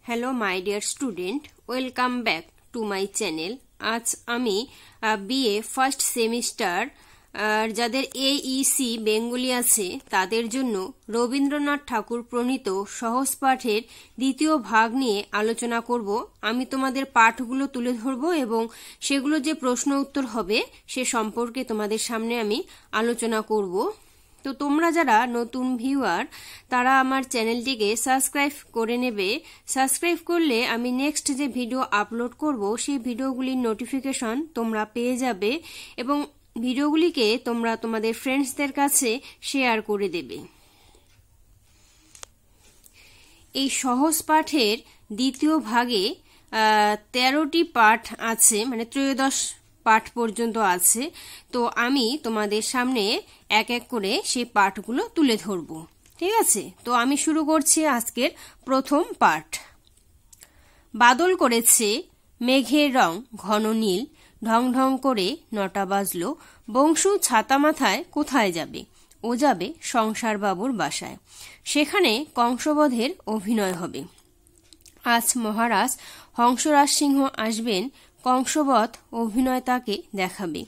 Hello my dear student, welcome back to my channel. আজ আমি BA first semester যাদের Aisi Bengali আছে তাদের জন্য রবীন্দ্রনাথ ঠাকুর প্রণীত সহজ পাঠের দ্বিতীয় ভাগ নিয়ে আলোচনা করব। আমি তোমাদের পাঠগুলো তুলে ধরব এবং সেগুলো যে প্রশ্ন উত্তর হবে সে সম্পর্কে তোমাদের সামনে আমি আলোচনা করব। তো তোমরা যারা নতুন ভিউয়ার তারা আমার চ্যানেলটিকে সাবস্ক্রাইব করে নেবে। সাবস্ক্রাইব করলে আমি নেক্সট যে ভিডিও আপলোড করব সেই ভিডিওগুলির নোটিফিকেশন তোমরা পেয়ে যাবে এবং ভিডিওগুলিকে তোমরা তোমাদের ফ্রেন্ডসদের কাছে শেয়ার করে দেবে। এই সহজ পাঠের দ্বিতীয় ভাগে 13টি পাঠ আছে, মানে ত্রয়োদশ পাঠ পর্যন্ত আছে। তো আমি তোমাদের সামনে এক এক করে সেই পাঠগুলো তুলে ধরব, ঠিক আছে? তো আমি শুরু করছি আজকের প্রথম পাঠ। বাদল করেছে মেঘের রং ঘন নীল, ঢং ঢং করে 9টা বাজলো। বংশু ছাতা মাথায় কোথায় যাবে? ও যাবে সংসার বাবুর বাসায়, সেখানে কংসবধের অভিনয় হবে। আজ মহারাজ হংসরাজ সিংহ আসবেন, কংসবধ অভিনয় তাকে দেখাবে।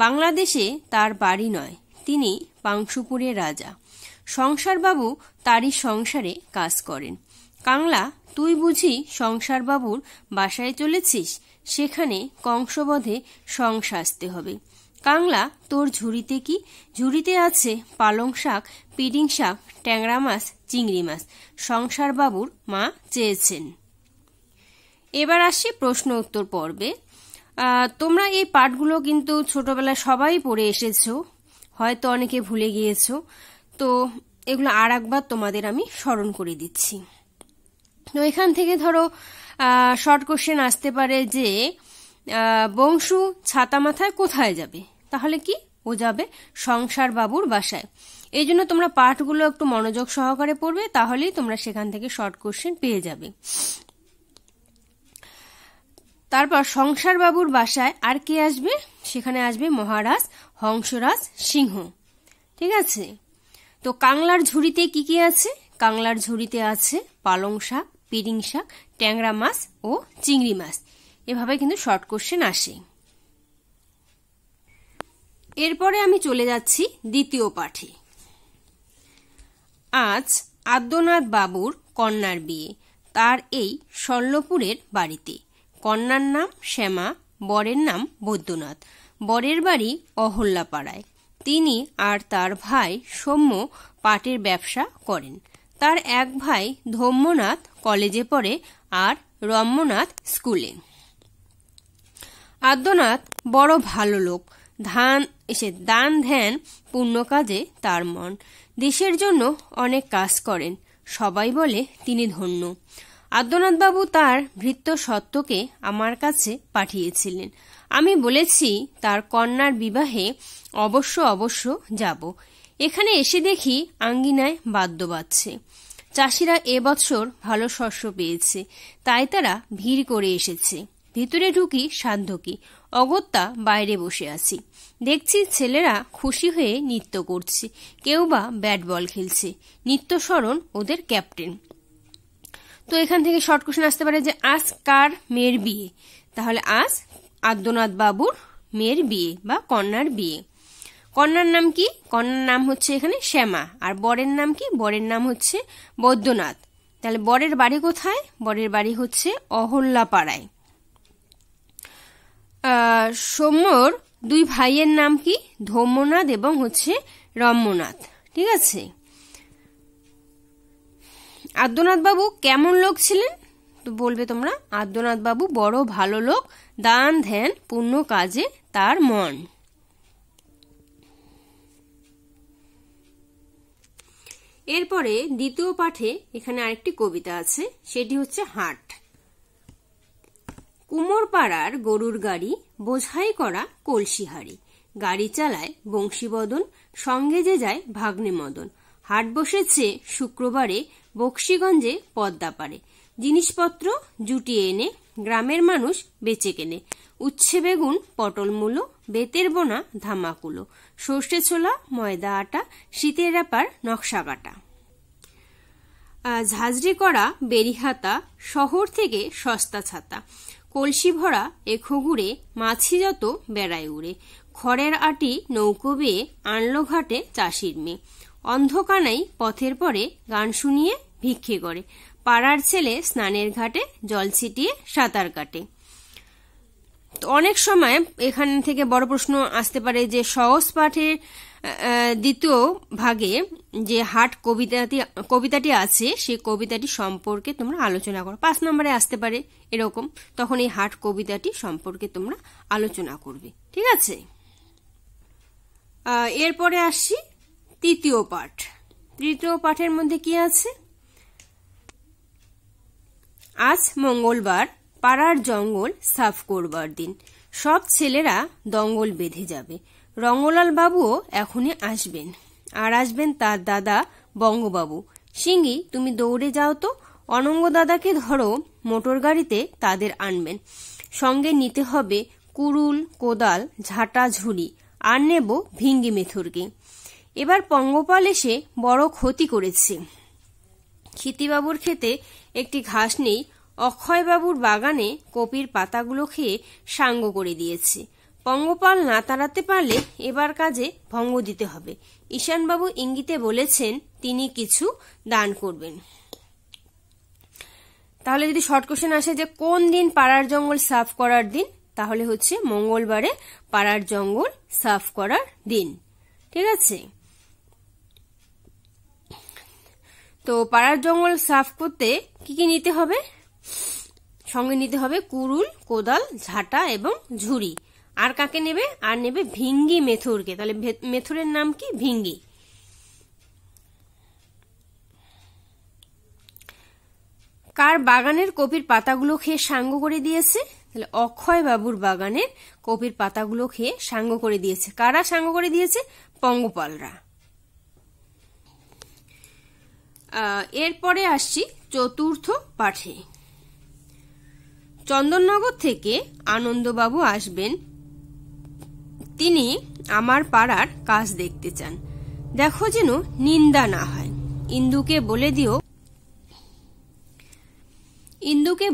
বাংলাদেশে তার বাড়ি নয়, তিনি পাংশুপুরের রাজা। সংসারবাবু তারই সংসারে কাজ করেন। কাংলা, তুই বুঝি সংসারবাবুর বাসায় চলেছিস? সেখানে কংসবধে সং সাজতে হবে। কাংলা, তোর ঝুড়িতে কি? ঝুড়িতে আছে পালং শাক, পিডিং শাক, ট্যাংরা মাছ, চিংড়ি মাছ। সংসারবাবুর মা চেয়েছেন। এবার আসছি প্রশ্ন উত্তর পর্বে। তোমরা এই পাঠগুলো কিন্তু ছোটবেলায় সবাই পড়ে এসেছো, হয়তো অনেকে ভুলে গিয়েছো। তো এগুলো আর একবার তোমাদের আমি স্মরণ করে দিচ্ছি। তো এখান থেকে ধরো শর্ট কোশ্চেন আসতে পারে যে বংশু ছাতা মাথায় কোথায় যাবে? তাহলে কি? ও যাবে সংসার বাবুর বাসায়। এই জন্য তোমরা পাঠগুলো একটু মনোযোগ সহকারে পড়বে, তাহলেই তোমরা সেখান থেকে শর্ট কোশ্চেন পেয়ে যাবে। তারপর সংসার বাবুর বাসায় আর কে আসবে? সেখানে আসবে মহারাজ হংসরাজ সিংহ, ঠিক আছে? তো কাংলার ঝুড়িতে কি কি আছে? কাংলার ঝুড়িতে আছে পালং শাক, পিডিং শাক, ট্যাংরা মাছ ও চিংড়ি মাছ। এভাবে কিন্তু শর্ট কোশ্চেন আসে। এরপরে আমি চলে যাচ্ছি দ্বিতীয় পাঠে। আজ আদ্যনাথ বাবুর কন্যার বিয়ে, তার এই শল্যপুরের বাড়িতে। কন্যার নাম শ্যামা, বরের নাম বৈদ্যনাথ। বরের বাড়ি অহল্যাপাড়ায়। তিনি আর তার ভাই সৌম্য পাটের ব্যবসা করেন। তার এক ভাই ধম্যনাথ কলেজে পড়ে আর রম্যনাথ স্কুলে। আদ্যনাথ বড় ভালো লোক, দান ধ্যান পুণ্য কাজে তার মন। দেশের জন্য অনেক কাজ করেন, সবাই বলে তিনি ধন্য। আদ্যনাথবাবু তার ভৃত্য সত্যকে আমার কাছে পাঠিয়েছিলেন। আমি বলেছি তার কন্যার বিবাহে অবশ্য যাব। এখানে এসে দেখি আঙ্গিনায় বাদ্য বাজছে। চাষিরা এবছর ভালো শস্য পেয়েছে, তাই তারা ভিড় করে এসেছে। ভিতরে ঢুকি সাধ্য কি, অগত্যা বাইরে বসে আছি। দেখছি ছেলেরা খুশি হয়ে নৃত্য করছে, কেউ বা ব্যাট বল খেলছে। নিত্যস্মরণ ওদের ক্যাপ্টেন। তো এখান থেকে শর্ট কোশ্চেন আসতে পারে যে আজ কার মেয়ের বিয়ে? তাহলে আজ আদ্যনাথ বাবুর মেয়ের বিয়ে বা কন্যার বিয়ে। কন্যার নাম কি? কন্যার নাম হচ্ছে এখানে শ্যামা। আর বরের নাম কি? বরের নাম হচ্ছে বৈদ্যনাথ। তাহলে বরের বাড়ি কোথায়? বরের বাড়ি হচ্ছে অহল্যাপাড়ায়। সৌম্যর দুই ভাইয়ের নাম কি? ধম্যনাথ এবং হচ্ছে রম্যনাথ, ঠিক আছে? আদ্যনাথ বাবু কেমন লোক ছিলেন? তো বলবে তোমরা আদ্যনাথ বাবু বড় ভালো লোক, দান ধ্যান পুণ্য কাজে তার মন। এরপরে দ্বিতীয় পাঠে এখানে আরেকটি কবিতা আছে, সেটি হচ্ছে হাট। কুমোরপাড়ার গরুর গাড়ি, বোঝাই করা কলসি হাড়ি। গাড়ি চালায় বংশীবদন, সঙ্গে যে যায় ভাগ্নে মদন। হাট বসেছে শুক্রবারে, বক্সিগঞ্জে পদ্মাপাড়ে। জিনিসপত্র জুটিয়ে এনে গ্রামের মানুষ বেচে কেনে। উচ্ছে বেগুন পটল মূলো, বেতের বোনা ধামাকুলো। সর্ষে ছোলা ময়দা আটা, শীতের ব্যাপার নকশা কাটা। ঝাঁঝরি করা বেরিহাতা, শহর থেকে সস্তা ছাতা, কলসি ভরা এখোগুড়ে, মাছি যত বেড়ায় উড়ে, খড়ের আটি নৌকো বেয়ে আনলো ঘাটে চাষির মেয়ে, অন্ধকানাই পথের পরে গান শুনিয়ে ভিক্ষে করে, পাড়ার ছেলে স্নানের ঘাটে জল ছিটিয়ে সাঁতার কাটে। তো অনেক সময় এখান থেকে বড় প্রশ্ন আসতে পারে যে সহজ পাঠের দ্বিতীয় ভাগে যে হাট কবিতাটি আছে সেই কবিতাটি সম্পর্কে তোমরা আলোচনা করো। 5 নম্বরে আসতে পারে এরকম, তখন এই হাট কবিতাটি সম্পর্কে তোমরা আলোচনা করবে। ঠিক আছে, এরপরে আসছি তৃতীয় পাঠ। তৃতীয় পাঠের মধ্যে কি আছে? আজ মঙ্গলবার, পাড়ার জঙ্গল সাফ করবার দিন, সব ছেলেরা দঙ্গল বেঁধে যাবে, রঙ্গলাল বাবুও এখনই আসবেন, আর আসবেন তার দাদা বঙ্গবাবু। সিঙ্গি তুমি দৌড়ে যাও তো, অনঙ্গ দাদাকে ধরো, মোটর গাড়িতে তাদের আনবেন, সঙ্গে নিতে হবে কুড়ুল, কোদাল, ঝাঁটা, ঝুড়ি, আর নেব ভিঙ্গি মেথরকে। এবার পঙ্গপাল এসে বড় ক্ষতি করেছে। ক্ষিতিবাবুর ক্ষেতে একটি ঘাস নেই, অক্ষয়বাবুর বাগানে কপির পাতাগুলো খেয়ে সাঙ্গ করে দিয়েছে। পঙ্গপাল না তাড়াতে পারলে এবার কাজে ভঙ্গ দিতে হবে। ঈশানবাবু ইঙ্গিতে বলেছেন তিনি কিছু দান করবেন। তাহলে যদি শর্ট কোশ্চেন আসে যে কোন দিন পাড়ার জঙ্গল সাফ করার দিন, তাহলে হচ্ছে মঙ্গলবারে পাড়ার জঙ্গল সাফ করার দিন। ঠিক আছে, তো পাড়ার জঙ্গল সাফ করতে কি কি নিতে হবে? সঙ্গে নিতে হবে কুড়ুল, কোদাল, ঝাঁটা এবং ঝুড়ি। আর কাকে নেবে? আর নেবে ভিঙ্গি মেথরকে। তাহলে মেথরের নাম কি? ভিঙ্গি। কার বাগানের কপির পাতাগুলো খেয়ে সাঙ্গ করে দিয়েছে? তাহলে অক্ষয় বাবুর বাগানের কপির পাতাগুলো খেয়ে সাঙ্গ করে দিয়েছে। কারা সাঙ্গ করে দিয়েছে? পঙ্গপালরা। এরপরে আসছি চতুর্থ পাঠে। চন্দননগর থেকে আনন্দবাবু আসবেন, তিনি আমার পাড়ার কাজ দেখতে চান, দেখো যেন নিন্দা না হয়। ইন্দুকে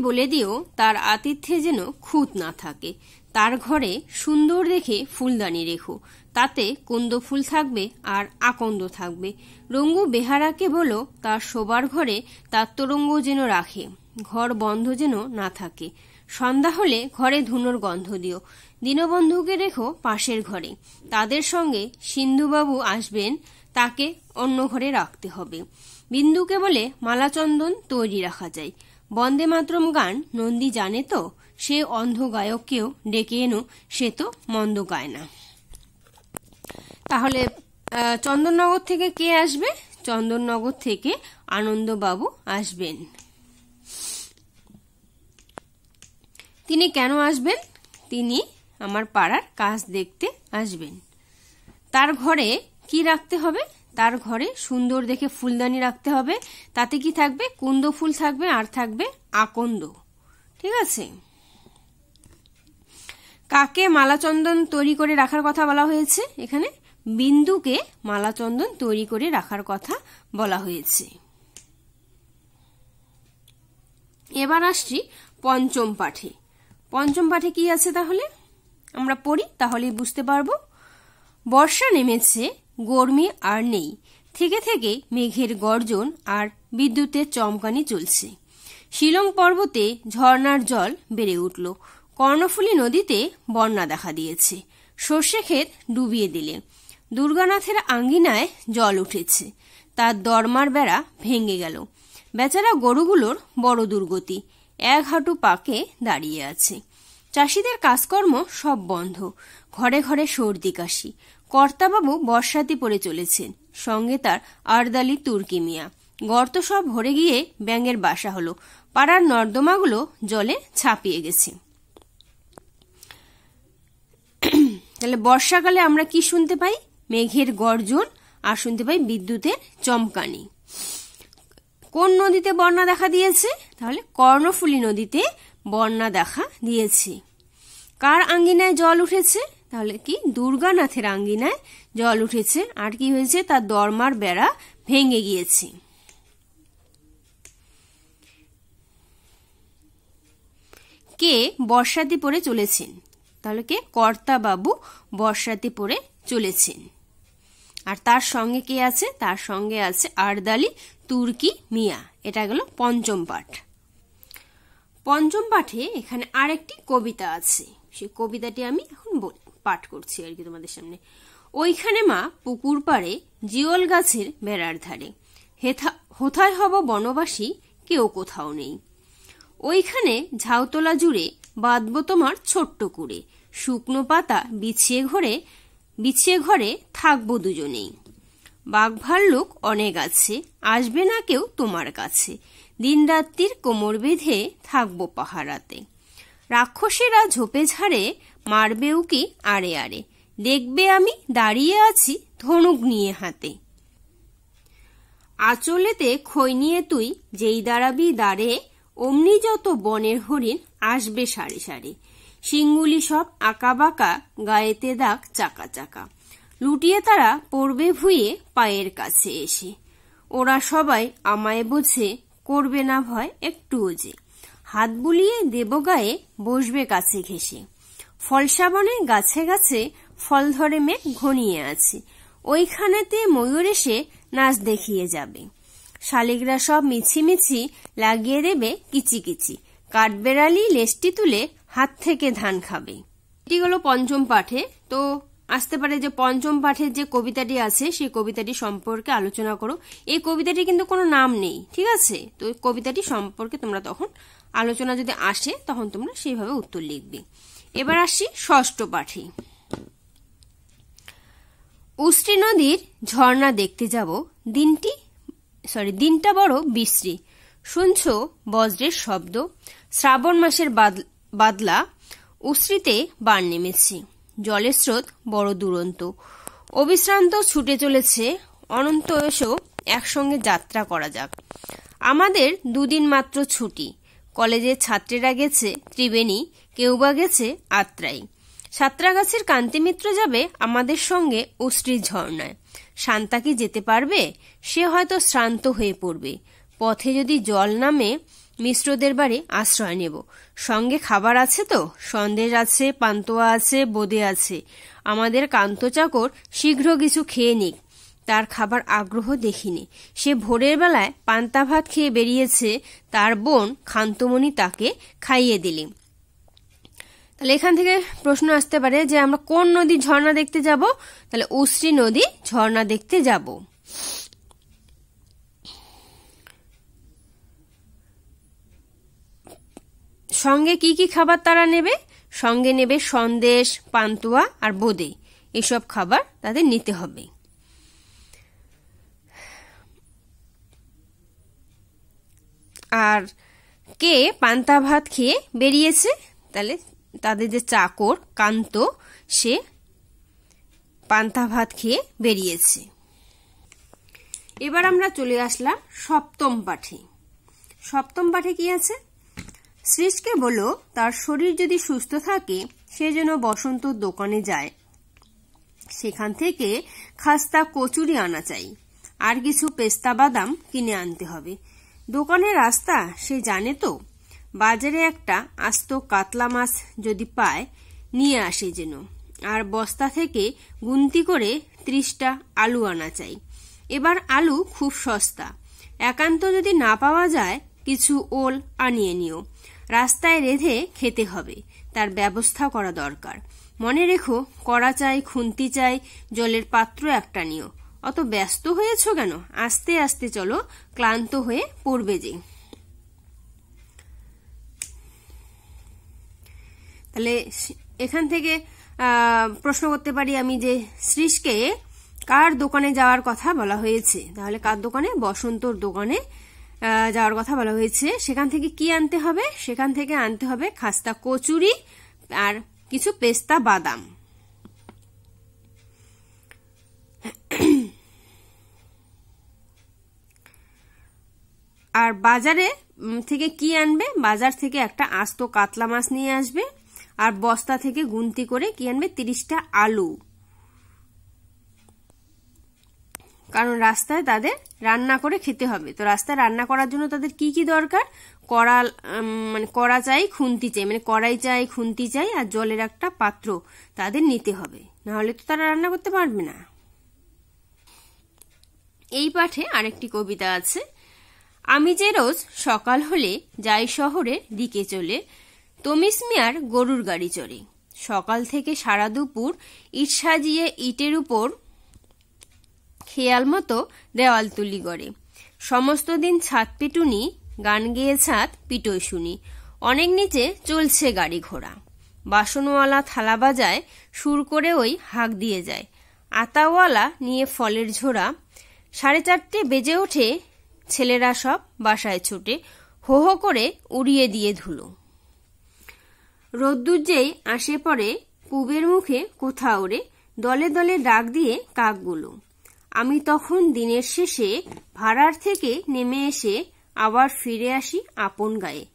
বলে দিও তার আতিথ্যে যেন খুঁত না থাকে। তার ঘরে সুন্দর দেখে ফুলদানি রেখো, তাতে কুন্দ ফুল থাকবে আর আকন্দ থাকবে। রঙ্গু বেহারাকে বলো তার শোবার ঘরে তার তরঙ্গ যেন রাখে, ঘর বন্ধ যেন না থাকে। সন্ধ্যা হলে ঘরে ধুনোর গন্ধ দিও। দীনবন্ধুকে রেখো পাশের ঘরে, তাদের সঙ্গে সিন্ধুবাবু আসবেন, তাকে অন্য ঘরে রাখতে হবে। বিন্দুকে বলে মালাচন্দন তৈরি রাখা যায়। বন্দে মাতরম গান নন্দী জানে তো, সে অন্ধ গায়ককেও ডেকে এনো, সে তো মন্দ গায় না। তাহলে চন্দননগর থেকে কে আসবে? চন্দননগর থেকে আনন্দবাবু আসবেন। তিনি কেন আসবেন? তিনি আমার পাড়ার কাজ দেখতে আসবেন। তার ঘরে কি রাখতে হবে? তার ঘরে সুন্দর দেখে ফুলদানি রাখতে হবে, তাতে কি থাকবে? কুন্দ ফুল থাকবে আর থাকবে আকন্দ। ঠিক আছে, কাকে মালাচন্দন তৈরি করে রাখার কথা বলা হয়েছে? এখানে বিন্দুকে মালাচন্দন তৈরি করে রাখার কথা বলা হয়েছে। এবার আসছি পঞ্চম পাঠে। পঞ্চম পাঠে কি আছে তাহলে আমরা পড়ি, তাহলেই বুঝতে পারবো। বর্ষা নেমেছে, গরমি আর নেই, থেকে থেকে মেঘের গর্জন আর বিদ্যুতের চমকানি চলছে। শিলং পর্বতে ঝর্ণার জল বেড়ে উঠল, কর্ণফুলী নদীতে বন্যা দেখা দিয়েছে, সর্ষে ক্ষেত ডুবিয়ে দিলে। দুর্গানাথের আঙ্গিনায় জল উঠেছে, তার দরমার বেড়া ভেঙে গেল। বেচারা গরুগুলোর বড় দুর্গতি, এক হাঁটু পাকে দাঁড়িয়ে আছে। চাষিদের কাজকর্ম সব বন্ধ, ঘরে ঘরে সর্দি কাশি। কর্তাবাবু বর্ষাতি পরে চলেছেন, সঙ্গে তার আরদালি তুর্কি মিয়া। গর্ত সব ভরে গিয়ে ব্যাঙের বাসা হলো, পাড়ার নর্দমাগুলো জলে ছাপিয়ে গেছে। তাহলে বর্ষাকালে আমরা কি শুনতে পাই? মেঘের গর্জন আর শুনতে পাই বিদ্যুতের চমকানি। কোন নদীতে বন্যা দেখা দিয়েছে? তাহলে কর্ণফুলী নদীতে বন্যা দেখা দিয়েছে। কার আঙ্গিনায় জল উঠেছে? তাহলে কি দুর্গানাথের আঙ্গিনায় জল উঠেছে। আর কি হয়েছে? তার দরমার বেড়া ভেঙে গিয়েছে। কে বর্ষাতি পরে চলেছেন? তাহলে কে? কর্তা বাবু বর্ষাতি পরে চলেছেন। আর তার সঙ্গে কে আছে? তার সঙ্গে আছে আরদালি তুর্কি মিয়া। এটা গেল পঞ্চম পাঠ। পঞ্চম পাঠে এখানে আরেকটি কবিতা আছে, সেই কবিতাটি আমি এখন পাঠ করছি আর কি তোমাদের সামনে। ওইখানে মা পুকুর পাড়ে জিওল গাছের বেড়ার ধারে, হোথায় হব বনবাসী কেউ কোথাও নেই। ওইখানে ঝাউতলা জুড়ে বাঁধব তোমার ছোট্ট কুড়ে, শুকনো পাতা বিছিয়ে ঘরে থাকবো দুজনেই। বাঘ ভাল্লুক অনেক আছে, আসবে না কেউ তোমার কাছে, দিন রাত্রির কোমর বেঁধে থাকবো পাহারাতে। রাক্ষসীরা ঝোপে ঝাড়ে মারবে উকি আড়ে আড়ে, দেখবে আমি দাঁড়িয়ে আছি ধনুক নিয়ে হাতে। আঁচলেতে খই নিয়ে তুই যেই দাঁড়াবি দাঁড়ে, অমনি যত বনের হরিণ আসবে সারি সারি, শিংগুলি সব আঁকা বাঁকা, গায়েতে দাগ চাকা চাকা, লুটিয়ে তারা পড়বে ভুঁয়ে পায়ের কাছে এসে। ওরা সবাই আমায় বোঝে, করবে না ভয় একটুও যে, হাত বুলিয়ে দেব গায়ে বসবে কাছে ঘেঁষে। ফলসা বনে গাছে গাছে ফল ধরে মেঘ ঘনিয়ে আছে, ওইখানেতে ময়ূর এসে নাচ দেখিয়ে যাবে। শালিকরা সব মিছি লাগিয়ে দেবে কিচিকিচি, কাঠবেড়ালি লেজটি তুলে হাত থেকে ধান খাবে। এটি হলো পঞ্চম পাঠে। তো আসতে পারে যে পঞ্চম পাঠের যে কবিতাটি আছে সেই কবিতাটি সম্পর্কে আলোচনা করো। এই কবিতাটি কিন্তু কোনো নাম নেই, ঠিক আছে? তো এই কবিতাটি সম্পর্কে তোমরা তখন আলোচনা যদি আসে তখন তোমরা সেইভাবে উত্তর লিখবে। এবার আসি ষষ্ঠ পাঠে। উষ্ট্রি নদীর ঝর্ণা দেখতে যাব, দিনটা বড় বিশ্রী, শুনছো বজ্রের শব্দ, শ্রাবণ মাসের বাদলা, উষ্ট্রিতে বান নেমেছে, জলের স্রোত বড় দুরন্ত, অবিশ্রান্ত ছুটে চলেছে অনন্ত, এসো একসঙ্গে যাত্রা করা যাক। আমাদের দুদিন মাত্র ছুটি, কলেজের ছাত্রীরা গেছে ত্রিবেণী, কেউ বা গেছে আত্রাই, সাঁতরাগাছির কান্তিমিত্র যাবে আমাদের সঙ্গে উষ্ট্রির ঝর্ণায়। শান্তা কি যেতে পারবে? সে হয়তো শ্রান্ত হয়ে পড়বে। পথে যদি জল নামে মিশ্রদের বাড়ি আশ্রয় নেব। সঙ্গে খাবার আছে তো? সন্দেশ আছে, পান্তুয়া আছে, বোঁদে আছে। আমাদের কান্ত চাকর শীঘ্র কিছু খেয়ে নিক, তার খাবার আগ্রহ দেখিনি। সে ভোরের বেলায় পান্তা ভাত খেয়ে বেরিয়েছে, তার বোন খান্তমণি তাকে খাইয়ে দিলে। তাহলে এখান থেকে প্রশ্ন আসতে পারে যে আমরা কোন নদীর ঝর্ণা দেখতে যাব? তাহলে উষ্ট্রি নদী ঝর্ণা দেখতে যাব। সঙ্গে কি কি খাবার তারা নেবে? সঙ্গে নেবে সন্দেশ, পান্তুয়া আর বোঁদে, এসব খাবার তাদের নিতে হবে। আর কে পান্তা ভাত খেয়ে বেরিয়েছে? তাহলে তাদের যে চাকর কান্ত, সে পান্তা ভাত খেয়ে বেরিয়েছে। এবার আমরা চলে আসলাম সপ্তম পাঠে। সপ্তম পাঠে কি আছে? শ্রীশকে বলো তার শরীর যদি সুস্থ থাকে সে যেন বসন্তর দোকানে যায়, সেখান থেকে খাস্তা কচুরি আনা চাই, আর কিছু পেস্তা বাদাম কিনে আনতে হবে। দোকানের রাস্তা সে জানে তো, বাজারে একটা আস্ত কাতলা মাছ যদি পায় নিয়ে আসে যেন, আর বস্তা থেকে গুনতি করে 30টা আলু আনা চাই। এবার আলু খুব সস্তা, একান্ত যদি না পাওয়া যায় কিছু ওল আনিয়ে নিও, রাস্তায় রেঁধে খেতে হবে, তার ব্যবস্থা করা দরকার। মনে রেখো কড়া চাই, খুন্তি চাই, জলের পাত্র একটা নিও। অত ব্যস্ত হয়েছ কেন? আস্তে আস্তে চলো, ক্লান্ত হয়ে পড়বে যে। তাহলে এখান থেকে প্রশ্ন করতে পারি আমি যে শ্রীশকে কার দোকানে যাওয়ার কথা বলা হয়েছে? তাহলে কার দোকানে? বসন্তর দোকানে যাওয়ার কথা বলা হয়েছে। সেখান থেকে কি আনতে হবে? সেখান থেকে আনতে হবে খাস্তা কচুরি আর কিছু পেস্তা বাদাম। আর বাজারে থেকে কি আনবে? বাজার থেকে একটা আস্ত কাতলা মাছ নিয়ে আসবে, আর বস্তা থেকে গুনতি করে কি আনবে? 30টা আলু। কারণ রাস্তায় তাদের রান্না করে খেতে হবে। তো রাস্তায় রান্না করার জন্য তাদের কি কি দরকার? কড়া চাই, খুন্তি চাই, মানে কড়াই চাই, খুন্তি চাই, আর জলের একটা পাত্র তাদের নিতে হবে, না হলে তো তারা রান্না করতে পারবে না। এই পাঠে আরেকটি কবিতা আছে। আমি যে রোজ সকাল হলে যাই শহরের দিকে চলে, তমিস মিয়ার গরুর গাড়ি চড়ে। সকাল থেকে সারা দুপুর ইট সাজিয়ে ইটের উপর খেয়াল মতো দেওয়াল তুলি গড়ে। সমস্ত দিন ছাদ পিটুনি, গান গেয়ে ছাদ পিটোয় শুনি। অনেক নিচে চলছে গাড়ি ঘোড়া, বাসনওয়ালা থালা বাজায়, সুর করে ওই হাঁক দিয়ে যায়। আতাওয়ালা নিয়ে ফলের ঝোড়া, 4:30 বেজে ওঠে, ছেলেরা সব বাসায় ছুটে, হো হো করে উড়িয়ে দিয়ে ধুলো। রোদ্দুর যেই আসে পড়ে, পুবের মুখে কোথা ওড়ে, দলে দলে ডাক দিয়ে কাকগুলো। আমি তখন দিনের শেষে ভাড়ার থেকে নেমে এসে আবার ফিরে আসি আপন গায়ে।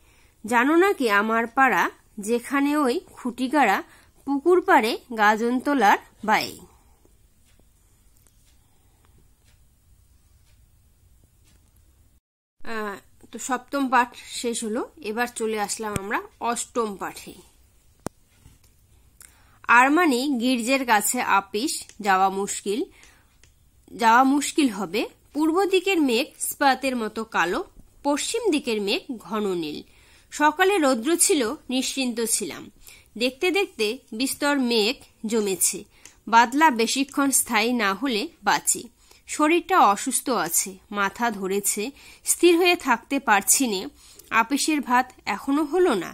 জানো নাকি আমার পাড়া, যেখানে ওই খুঁটিগাড়া, পুকুর পাড়ে গাজনতলার বায়ে। তো সপ্তম পাঠ শেষ হলো। এবার চলে আসলাম আমরা অষ্টম পাঠে। আরমানি গির্জের কাছে আপিস, যাওয়া মুশকিল হবে। পূর্ব দিকের মেঘ ইস্পাতের মতো কালো, পশ্চিম দিকের মেঘ ঘন নীল। সকালে রৌদ্র ছিল, নিশ্চিন্ত ছিলাম। দেখতে দেখতে বিস্তর মেঘ জমেছে। বাদলা বেশিক্ষণ স্থায়ী না হলে বাঁচি। শরীরটা অসুস্থ আছে, মাথা ধরেছে, স্থির হয়ে থাকতে পারছি নে। আপিসের ভাত এখনো হলো না।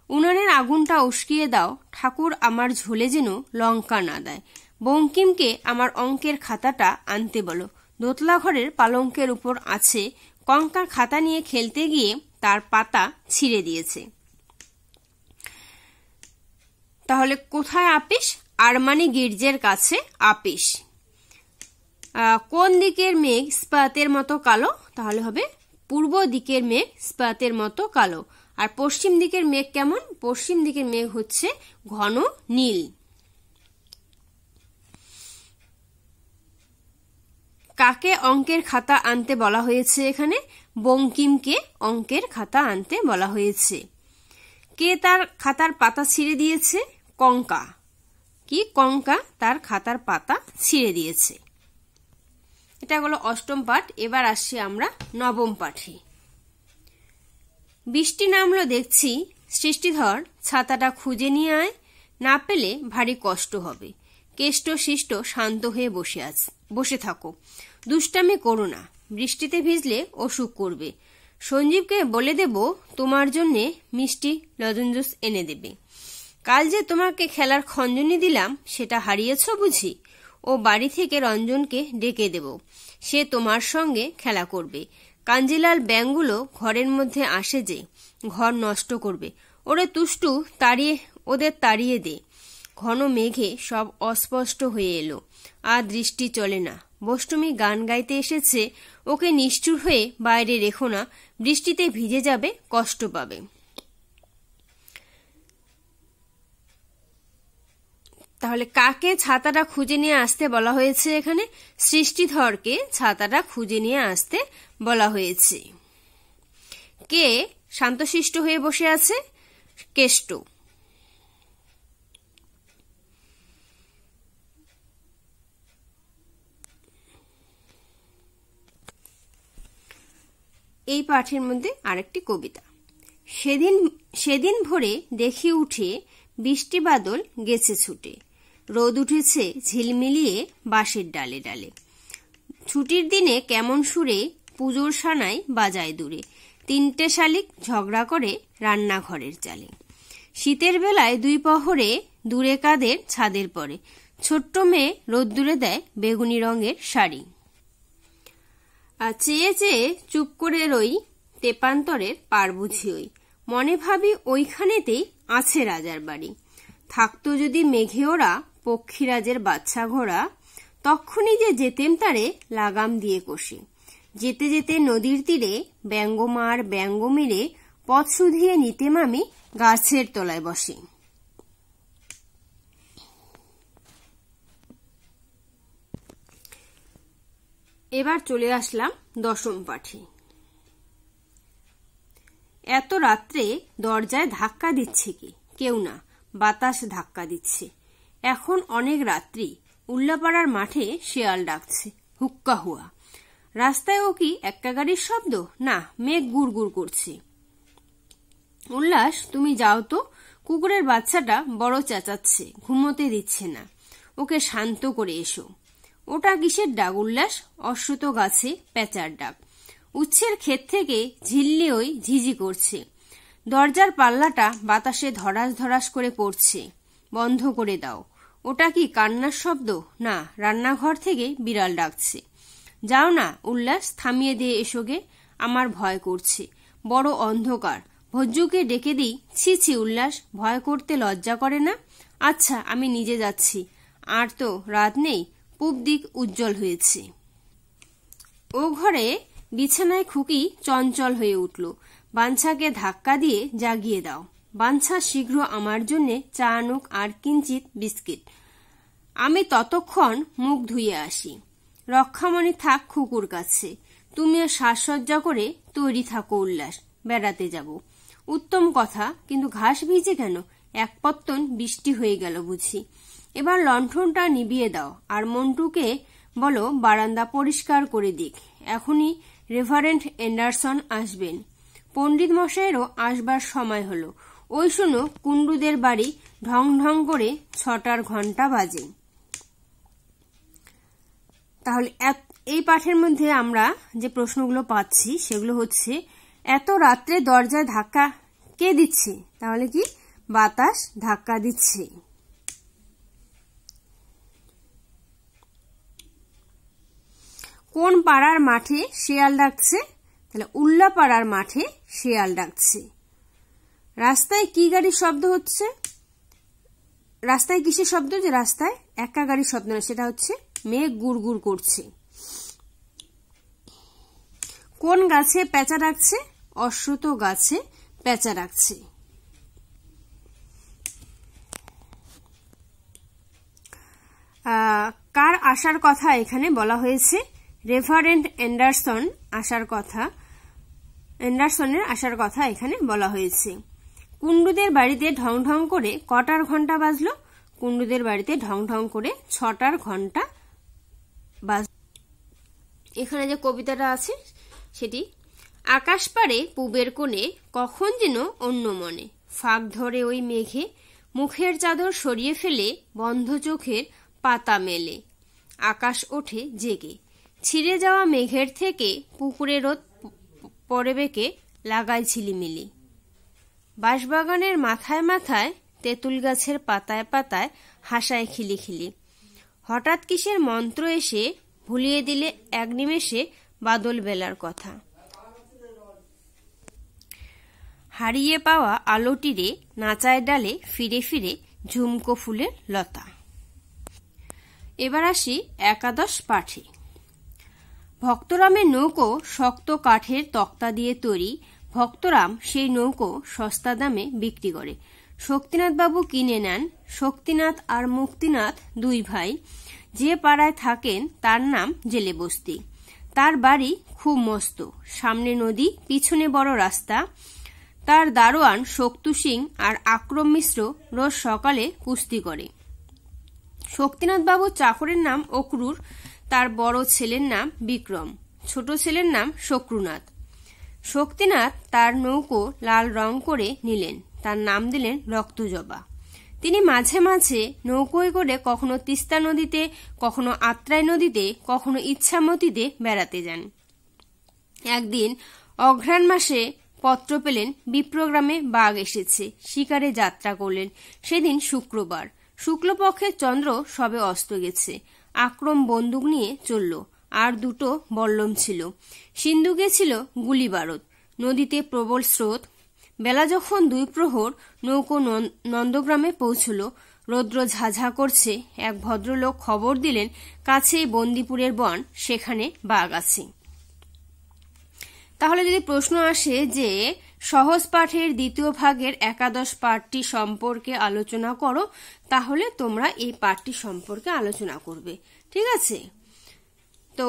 উনানের আগুনটা উস্কিয়ে দাও, ঠাকুর আমার ঝোলে যেন লঙ্কা না দেয়। বঙ্কিমকে আমার অঙ্কের খাতাটা আনতে বলো। দোতলা ঘরের পালঙ্কের উপর আছে, কঙ্কা খাতা নিয়ে খেলতে গিয়ে তার পাতা ছিঁড়ে দিয়েছে। তাহলে কোথায় আপিস? আরমানি গির্জের কাছে আপিস। কোন দিকের মেঘ ইস্পাতের মতো কালো? তাহলে হবে পূর্ব দিকের মেঘ ইস্পাতের মতো কালো। আর পশ্চিম দিকের মেঘ কেমন? পশ্চিম দিকের মেঘ হচ্ছে ঘন নীল। কাকে অঙ্কের খাতা আনতে বলা হয়েছে? এখানে বঙ্কিমকে অঙ্কের খাতা আনতে বলা হয়েছে। কে তার খাতার পাতা ছিঁড়ে দিয়েছে? কঙ্কা। কি? কঙ্কা তার খাতার পাতা ছিঁড়ে দিয়েছে। এটা হলো অষ্টম পাঠ। এবার আসছি আমরা নবম পাঠে। বৃষ্টি নামলো দেখছি, সৃষ্টিধর ছাতাটা খুঁজে নিয়ে আয়, না পেলে ভারী কষ্ট হবে। কেষ্ট শিষ্ট শান্ত হয়ে বসে থাকো, দুষ্টামি করো না, বৃষ্টিতে ভিজলে অসুখ করবে। সঞ্জীবকে বলে দেব তোমার জন্যে মিষ্টি লজেঞ্জস এনে দেবে। কাল যে তোমাকে খেলার খঞ্জনি দিলাম, সেটা হারিয়েছ বুঝি? ও বাড়ি থেকে রঞ্জনকে ডেকে দেব, সে তোমার সঙ্গে খেলা করবে। কাঞ্জিলাল ব্যাঙগুলো ঘরের মধ্যে আসে যে, ঘর নষ্ট করবে। ওরে তুষ্টু, ওদের তাড়িয়ে দে। ঘন মেঘে সব অস্পষ্ট হয়ে এলো, আর দৃষ্টি চলে না। বষ্টমী গান গাইতে এসেছে, ওকে নিষ্ঠুর হয়ে বাইরে রেখো না, বৃষ্টিতে ভিজে যাবে, কষ্ট পাবে। তাহলে কাকে ছাতাটা খুঁজে নিয়ে আসতে বলা হয়েছে? এখানে সৃষ্টিধরকে ছাতাটা খুঁজে নিয়ে আসতে বলা হয়েছে। কে শান্তশিষ্ট হয়ে বসে আছে? কেষ্ট। এই পাঠের মধ্যে আরেকটি কবিতা। সেদিন ভোরে দেখি উঠে, বৃষ্টি বাদল গেছে ছুটে। রোদ উঠেছে ঝিলমিলিয়ে বাঁশের ডালে ডালে। ছুটির দিনে কেমন সুরে পুজোর সানাই বাজায় দূরে। 3টে শালিক ঝগড়া করে রান্নাঘরের চালে। শীতের বেলায় 2 প্রহরে দূরে কাদের ছাদের পরে। ছোট্ট মেয়ে রোদ্দুরে দেয় বেগুনি রঙের শাড়ি। চেয়ে চেয়ে চুপ করে রই, তেপান্তরের পার বুঝি ওই। মনে ভাবি ওইখানেতেই আছে রাজার বাড়ি। থাকতো যদি মেঘে ওরা পক্ষীরাজের বাচ্চা ঘোড়া, তক্ষুনি যে যেতেম তারে লাগাম দিয়ে কষে। যেতে যেতে নদীর তীরে ব্যঙ্গমার ব্যঙ্গ মেরে পথ শুধিয়ে নিতেম আমি গাছের তলায় বসে। এবার চলে আসলাম দশম পাঠে। এত রাত্রে দরজায় ধাক্কা দিচ্ছে কি? কেউ না, বাতাস ধাক্কা দিচ্ছে। এখন অনেক রাত্রি, উল্লাপাড়ার মাঠে শেয়াল ডাকছে, হুক্কা হুয়া। রাস্তায়ও কি এক্কা গাড়ির শব্দ? না, মেঘ গুড় গুড় করছে। উল্লাস, তুমি যাও তো, কুকুরের বাচ্চাটা বড় চেঁচাচ্ছে, ঘুমোতে দিচ্ছে না, ওকে শান্ত করে এসো। ওটা কিসের ডাক উল্লাস? অশ্বত গাছে পেঁচার ডাক। উচ্ছের ক্ষেত থেকে ঝিল্লি ওই ঝিঝি করছে। দরজার পাল্লাটা বাতাসে ধরাস ধরাস করে পড়ছে। বন্ধ করে দাও। ওটা কি কান্নার শব্দ? না, রান্নাঘর থেকে বিড়াল ডাকছে। যাও না উল্লাস, থামিয়ে দিয়ে এসোগে, আমার ভয় করছে, বড় অন্ধকার। ভজ্জুকে ডেকে দিই? ছি ছি উল্লাস, ভয় করতে লজ্জা করে না? আচ্ছা, আমি নিজে যাচ্ছি। আর তো রাত নেই, পূব দিক উজ্জ্বল হয়েছে। ও ঘরে বিছানায় খুকি চঞ্চল হয়ে উঠল। বাঞ্ছাকে ধাক্কা দিয়ে জাগিয়ে দাও। বাঞ্ছা শীঘ্র আমার জন্যে চা আনুক আর কিঞ্চিত বিস্কিট। আমি ততক্ষণ মুখ ধুয়ে আসি। রক্ষামণি থাক খুকুর কাছে। তুমিও সাজসজ্জা করে তৈরি থাকো উল্লাস, বেড়াতে যাব। উত্তম কথা, কিন্তু ঘাস ভিজে কেন? এক পত্তন বৃষ্টি হয়ে গেল বুঝি। এবার লণ্ঠনটা নিভিয়ে দাও, আর মন্টুকে বলো বারান্দা পরিষ্কার করে দিক। এখনই রেভারেন্ড এন্ডারসন আসবেন। পণ্ডিত মশাইয়েরও আসবার সময় হলো। ওই শুনো, কুণ্ডুদের বাড়ি ঢং ঢং করে 6টার ঘন্টা বাজে। তাহলে এই পাঠের মধ্যে আমরা যে প্রশ্নগুলো পাচ্ছি সেগুলো হচ্ছে, এত রাত্রে দরজায় ধাক্কা কে দিচ্ছে? তাহলে কি বাতাস ধাক্কা দিচ্ছে। কোন পাড়ার মাঠে শেয়াল ডাকছে? তাহলে উল্লাপাড়ার মাঠে শেয়াল ডাকছে। রাস্তায় কি গাড়ির শব্দ হচ্ছে? রাস্তায় কিসের শব্দ? যে রাস্তায় একা গাড়ির শব্দ না, সেটা হচ্ছে মেঘ গুড় গুড় করছে। কোন গাছে পেঁচা ডাকছে? অশ্বত গাছে পেঁচা ডাকছে। কার আসার কথা এখানে বলা হয়েছে? রেভারেন্ড এন্ডারসনের আসার কথা এখানে বলা হয়েছে। কুণ্ডুদের বাড়িতে ঢং ঢং করে কটার ঘন্টা বাজলো? কুণ্ডুদের বাড়িতে ঢং ঢং করে 6টার ঘন্টা বাজলো। এখানে যে কবিতাটা আছে সেটি, আকাশ পাড়ে পুবের কোণে কখন যেন অন্য মনে, ফাঁক ধরে ওই মেঘে মুখের চাদর সরিয়ে ফেলে বন্ধ চোখের পাতা মেলে। আকাশ ওঠে জেগে, ছিঁড়ে যাওয়া মেঘের থেকে পুকুরে রোদ পড়ে বেঁকে লাগায় ঝিলিমিলি। বাঁশবাগানের মাথায় মাথায় তেঁতুল গাছের পাতায় পাতায় হাসায় খিলিখিলি। হঠাৎ কিসের মন্ত্র এসে ভুলিয়ে দিলে এক নিমেষে বাদল বেলার কথা। হারিয়ে পাওয়া আলোটিরে নাচায় ডালে ফিরে ফিরে ঝুমকো ফুলের লতা। এবার আসি একাদশ পাঠে। ভক্তরামের নৌকো শক্ত কাঠের তক্তা দিয়ে তৈরি। ভক্তরাম সেই নৌকো সস্তা দামে বিক্রি করে। শক্তিনাথ বাবু কিনে নেন। শক্তিনাথ আর মুক্তিনাথ দুই ভাই। যে পাড়ায় থাকেন তার নাম জেলে বস্তি। তার বাড়ি খুব মস্ত, সামনে নদী, পিছনে বড় রাস্তা। তার দারোয়ান শক্তু সিং আর আক্রম মিশ্র রোজ সকালে কুস্তি করে। শক্তিনাথ বাবুর চাকরের নাম অক্রুর, তার বড় ছেলের নাম বিক্রম, ছোট ছেলের নাম শক্রুনাথ। শক্তিনাথ তার নৌকো লাল রং করে নিলেন, তার নাম দিলেন রক্তজবা। তিনি মাঝে মাঝে নৌকোয় করে কখনো তিস্তা নদীতে, কখনো আত্রাই নদীতে, কখনো ইচ্ছামতিতে বেড়াতে যান। একদিন অঘ্রাণ মাসে পত্র পেলেন বিপ্রগ্রামে বাঘ এসেছে, শিকারে যাত্রা করলেন। সেদিন শুক্রবার, শুক্লপক্ষের চন্দ্র সবে অস্ত গেছে। আক্রম বন্দুক নিয়ে চলল, আর দুটো বল্লম ছিল। সিন্ধুকে ছিল গুলি বারুদ। নদীতে প্রবল স্রোত। বেলা যখন 2 প্রহর, নৌকো নন্দগ্রামে পৌঁছল। রৌদ্র ঝাঝা করছে। এক ভদ্রলোক খবর দিলেন, কাছেই বন্দিপুরের বন, সেখানে বাঘ আছে। তাহলে যদি প্রশ্ন আসে যে সহজ পাঠের দ্বিতীয় ভাগের একাদশ পাঠটি সম্পর্কে আলোচনা করো, তাহলে তোমরা এই পাঠটি সম্পর্কে আলোচনা করবে। ঠিক আছে? তো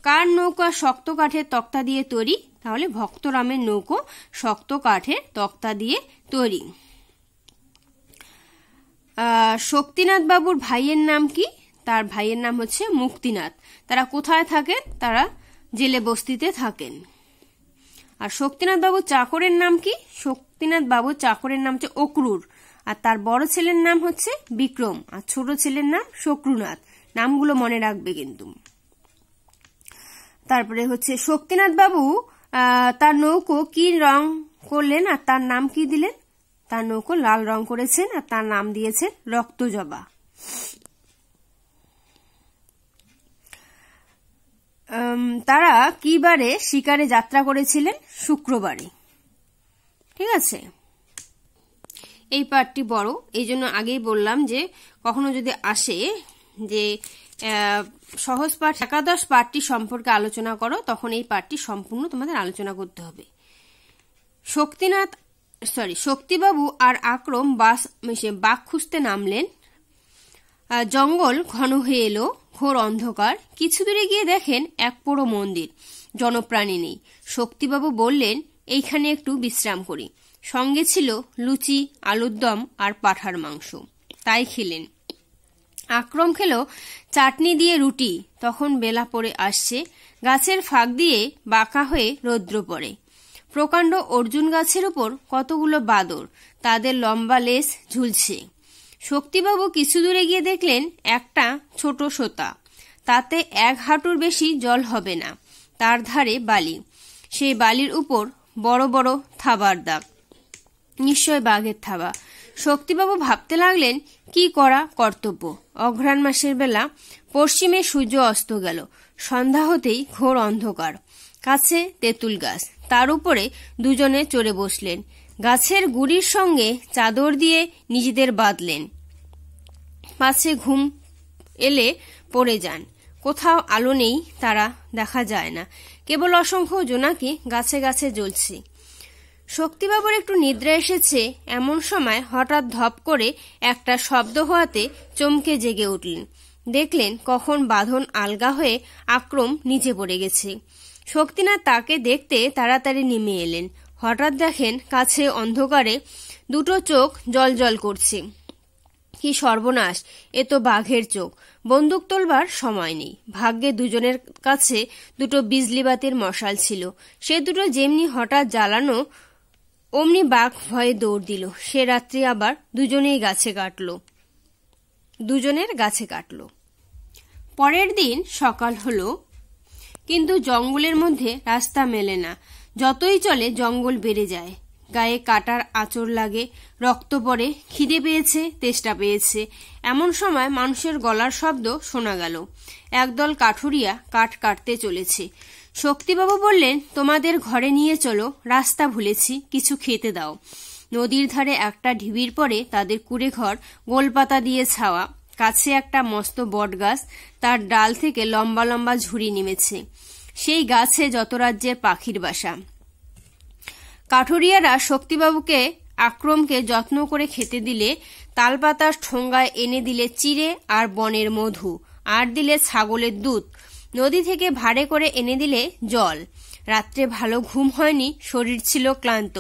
কার নৌকা শক্ত কাঠের তক্তা দিয়ে তৈরি? তাহলে ভক্তরামের নৌকো শক্ত কাঠের তক্তা দিয়ে তৈরি। শক্তিনাথ বাবুর ভাইয়ের নাম কি? তার ভাইয়ের নাম হচ্ছে মুক্তিনাথ। তারা কোথায় থাকেন? তারা জেলে বস্তিতে থাকেন। আর শক্তিনাথ বাবুর চাকরের নাম কি? শক্তিনাথ বাবুর চাকরের নাম হচ্ছে অক্রুর। আর তার বড় ছেলের নাম হচ্ছে বিক্রম, আর ছোট ছেলের নাম শক্রুনাথ। নামগুলো মনে রাখবে কিন্তু। তারপরে হচ্ছে শক্তিনাথ বাবু তার নৌকো কি রং করলেন আর তার নাম কি দিলেন? তার নৌকো লাল রং করেছেন আর তার নাম দিয়েছেন রক্তজবা। তারা কি বারে শিকারে যাত্রা করেছিলেন? শুক্রবারে। ঠিক আছে, এই পাঠটি বড়, এই জন্য আগেই বললাম যে কখনো যদি আসে যে সহজ পাঠ একাদশ পাঠটি সম্পর্কে আলোচনা করো, তখন এই পাঠটি সম্পূর্ণ তোমাদের আলোচনা করতে হবে। শক্তিবাবু আর আক্রম বাঘ খুঁজতে নামলেন। জঙ্গল ঘন হয়ে এলো, ঘোর অন্ধকার। কিছু দূরে গিয়ে দেখেন এক পোড়ো মন্দির, জনপ্রাণী নেই। শক্তিবাবু বললেন, এইখানে একটু বিশ্রাম করি। সঙ্গে ছিল লুচি, আলুর দম আর পাঁঠার মাংস, তাই খেলেন। আক্রম খেলো চাটনি দিয়ে রুটি। তখন বেলা পড়ে আসছে, গাছের ফাঁক দিয়ে বাঁকা হয়ে রৌদ্র পড়ে। প্রকাণ্ড অর্জুন গাছের উপর কতগুলো বাদর, তাদের লম্বা লেজ ঝুলছে। শক্তিবাবু কিছু দূরে গিয়ে দেখলেন একটা ছোট সোতা, তাতে 1 হাঁটুর বেশি জল হবে না। তার ধারে বালি, সেই বালির উপর বড় বড় থাবার দাগ, নিশ্চয় বাঘের থাবা। শক্তিবাবু ভাবতে লাগলেন কি করা কর্তব্য। অঘ্রাণ মাসের বেলা, পশ্চিমে সূর্য অস্ত গেল। সন্ধ্যা হতেই ঘোর অন্ধকার। কাছে তেঁতুল গাছ, তার উপরে দুজনে চড়ে বসলেন। গাছের গুড়ির সঙ্গে চাদর দিয়ে নিজেদের বাঁধলেন, পাছে ঘুম এলে পড়ে যান। কোথাও আলো নেই, তারা দেখা যায় না, কেবল অসংখ্য জোনাকি গাছে গাছে জ্বলছে। শক্তিবাবুর একটু নিদ্রা এসেছে, এমন সময় হঠাৎ ধপ করে একটা শব্দ হওয়াতে চমকে জেগে উঠলেন। দেখলেন কখন বাঁধন আলগা হয়ে আক্রম নিচে পড়ে গেছে। শক্তিনাথ তাকে দেখতে তাড়াতাড়ি নেমে এলেন। হঠাৎ দেখেন কাছে অন্ধকারে দুটো চোখ জলজল করছে। কি সর্বনাশ, এ তো বাঘের চোখ। বন্দুক তোলবার সময় নেই। ভাগ্যে দুজনের কাছে দুটো বিজলিবাতির মশাল ছিল। সে দুটো যেমনি হঠাৎ জ্বালানো, অমনি বাঘ ভয়ে দৌড় দিল। সে রাত্রি আবার দুজনের গাছে কাটলো। পরের দিন সকাল হলো, কিন্তু জঙ্গলের মধ্যে রাস্তা মেলে না। যতই চলে জঙ্গল বেড়ে যায়। গায়ে কাটার আঁচড় লাগে, রক্ত পড়ে, খিদে পেয়েছে, তেষ্টা পেয়েছে। এমন সময় মানুষের গলার শব্দ শোনা গেল। একদল কাঠুরিয়া কাঠ কাটতে চলেছে। শক্তিবাবু বললেন, তোমাদের ঘরে নিয়ে চলো, রাস্তা ভুলেছি, কিছু খেতে দাও। নদীর ধারে একটা ঢিবির পরে তাদের কুড়ে ঘর, গোলপাতা দিয়ে ছাওয়া। কাছে একটা মস্ত বট গাছ, তার ডাল থেকে লম্বা লম্বা ঝুড়ি নেমেছে। সেই গাছে যত রাজ্যের পাখির বাসা। কাঠুরিয়ারা শক্তিবাবুকে আক্রমকে যত্ন করে খেতে দিলে তালপাতার ঠোঙ্গায় এনে দিলে চিড়ে আর বনের মধু, আর দিলে ছাগলের দুধ। নদী থেকে ভাড়ে করে এনে দিলে জল। রাত্রে ভালো ঘুম হয়নি, শরীর ছিল ক্লান্ত।